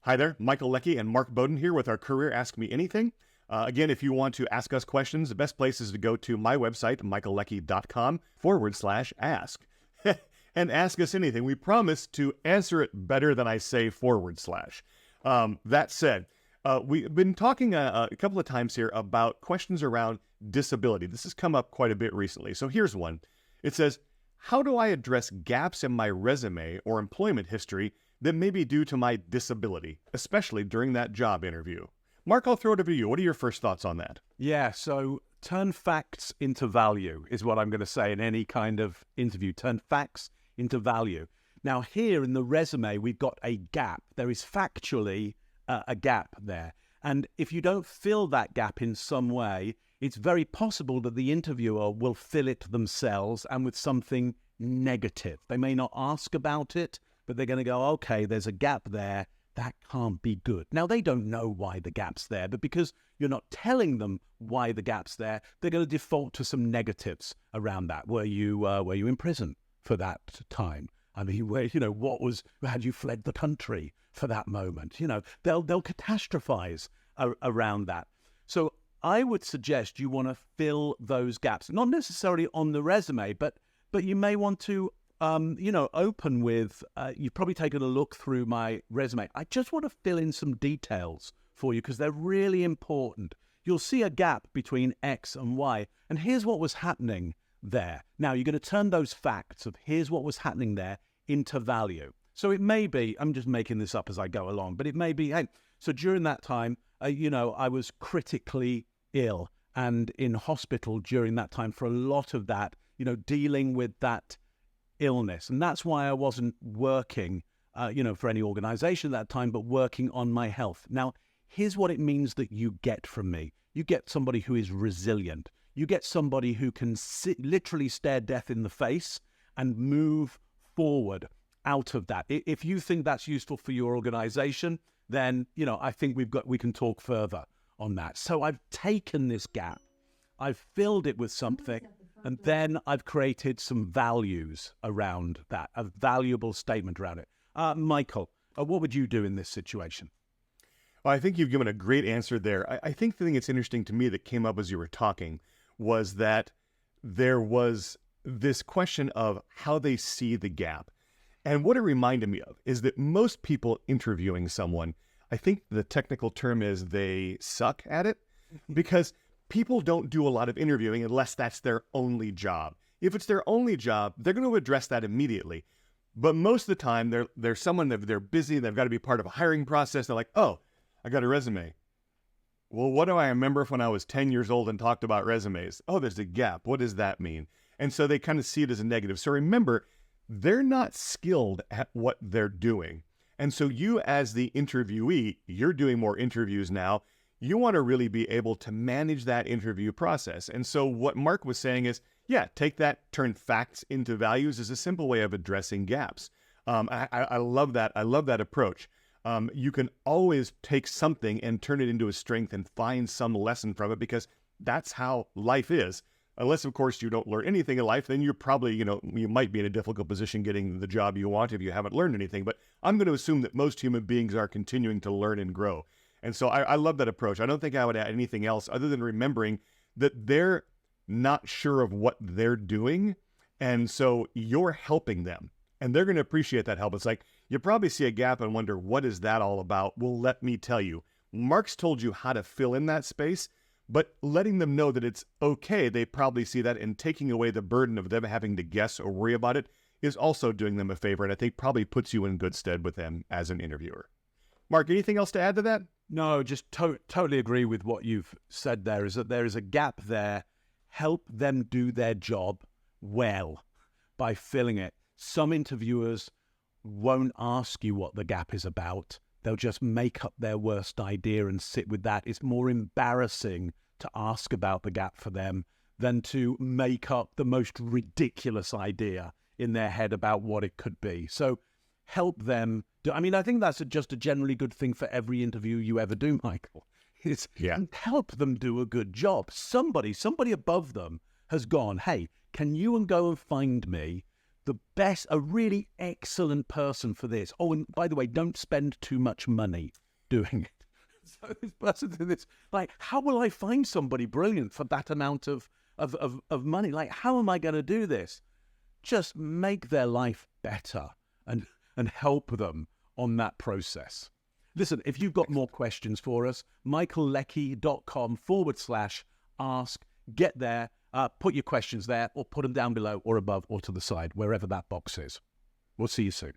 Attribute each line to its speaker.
Speaker 1: Hi there, Michael Leckie and Mark Bowden here with our Career Ask Me Anything. Again, if you want to ask us questions, the best place is to go to my website, michaelleckie.com/ask. And ask us anything. We promise to answer it better than I say /. That said, we've been talking a couple of times here about questions around disability. This has come up quite a bit recently. So here's one. It says, how do I address gaps in my resume or employment history that may be due to my disability, especially during that job interview? Mark, I'll throw it over to you. What are your first thoughts on that?
Speaker 2: Yeah, so turn facts into value is what I'm going to say in any kind of interview. Turn facts into value. Now, here in the resume, we've got a gap. There is factually a gap there. And if you don't fill that gap in some way, it's very possible that the interviewer will fill it themselves and with something negative. They may not ask about it, but they're going to go, okay, there's a gap there. That can't be good. Now, they don't know why the gap's there, but because you're not telling them why the gap's there, they're going to default to some negatives around that. Were you in prison for that time? I mean, had you fled the country for that moment? They'll catastrophize around that. So I would suggest you want to fill those gaps, not necessarily on the resume, but you may want to open with, you've probably taken a look through my resume. I just want to fill in some details for you because they're really important. You'll see a gap between X and Y, and here's what was happening there. Now, you're going to turn those facts of here's what was happening there into value. So it may be, I'm just making this up as I go along, but it may be, hey, so during that time, I was critically ill and in hospital during that time for a lot of that, dealing with that illness. And that's why I wasn't working, for any organization at that time, but working on my health. Now, here's what it means that you get from me. You get somebody who is resilient. You get somebody who can literally stare death in the face and move forward out of that. If you think that's useful for your organization, then, I think we can talk further on that. So I've taken this gap, I've filled it with something, and then I've created some values around that, a valuable statement around it. Michael, what would you do in this situation?
Speaker 1: Well, I think you've given a great answer there. I think the thing that's interesting to me that came up as you were talking was that there was this question of how they see the gap. And what it reminded me of is that most people interviewing someone, I think the technical term is they suck at it, because people don't do a lot of interviewing unless that's their only job. If it's their only job, they're going to address that immediately. But most of the time, they're someone that they're busy, they've got to be part of a hiring process. They're like, oh, I got a resume. Well, what do I remember when I was 10 years old and talked about resumes? Oh, there's a gap. What does that mean? And so they kind of see it as a negative. So remember, they're not skilled at what they're doing. And so you, as the interviewee, you're doing more interviews now. You want to really be able to manage that interview process. And so what Mark was saying is, yeah, take that, turn facts into values is a simple way of addressing gaps. I love that. I love that approach. You can always take something and turn it into a strength and find some lesson from it, because that's how life is. Unless, of course, you don't learn anything in life, then you're probably, you might be in a difficult position getting the job you want if you haven't learned anything. But I'm going to assume that most human beings are continuing to learn and grow. And so I love that approach. I don't think I would add anything else other than remembering that they're not sure of what they're doing. And so you're helping them, and they're going to appreciate that help. It's like, you probably see a gap and wonder, what is that all about? Well, let me tell you. Mark's told you how to fill in that space, but letting them know that it's okay, they probably see that, and taking away the burden of them having to guess or worry about it is also doing them a favor, and I think probably puts you in good stead with them as an interviewer. Mark, anything else to add to that?
Speaker 2: No, just totally agree with what you've said there, is that there is a gap there. Help them do their job well by filling it. Some interviewers won't ask you what the gap is about. They'll just make up their worst idea and sit with that. It's more embarrassing to ask about the gap for them than to make up the most ridiculous idea in their head about what it could be. So help them. I think that's just a generally good thing for every interview you ever do, Michael. Help them do a good job. Somebody above them has gone, hey, can you go and find me a really excellent person for this. Oh, and by the way, don't spend too much money doing it. So this person did this, like, how will I find somebody brilliant for that amount of money? Like, how am I going to do this? Just make their life better and help them on that process. Listen, if you've got more questions for us, michaelleckie.com/ask. Get there, put your questions there, or put them down below or above or to the side, wherever that box is. We'll see you soon.